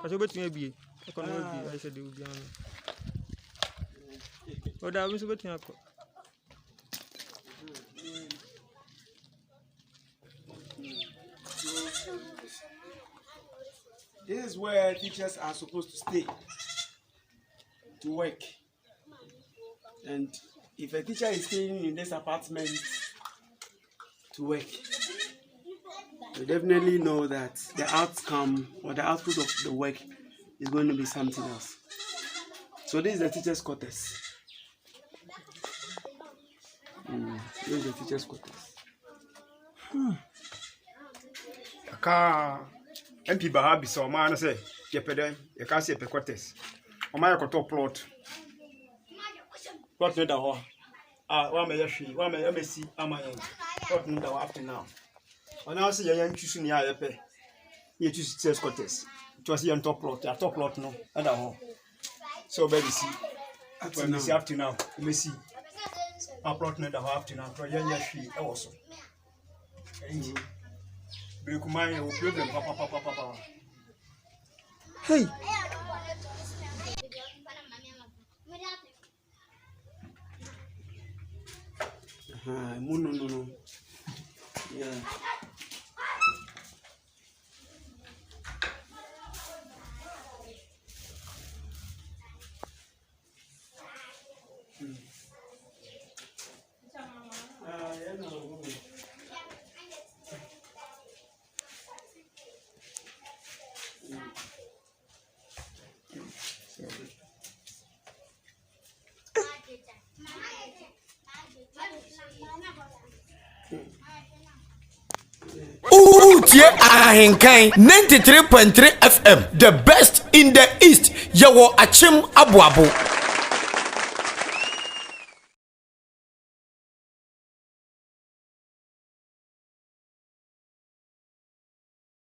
Kaso betumi abie. Ekono abie. I said you be an. Oda we so betumi akọ. This is where teachers are supposed to stay to work. And if a teacher is staying in this apartment to work, you definitely know that the outcome or the output of the work is going to be something else. So this is the teacher's quarters. This is the teacher's quarters. MP Bahabi so man say ye pede ye ka say quarters. O ma yakoto plot. Plot no da ho. Wa me yehwe, wa me si ama yen. Plot no da ho after now. Ona say ye yan twisu ni aye pe. Ye twisu teachers quarters. It was yan top plot, ya top plot no da ho. So baby see. When we see after now, we see. Our plot no da ho after now. So yan yehwe e wo so. Bireku man your problem papa. Hey. No. Yeah. Utie Ahenkai 93.3 FM, the best in the East. Yawo Akyem Bireku.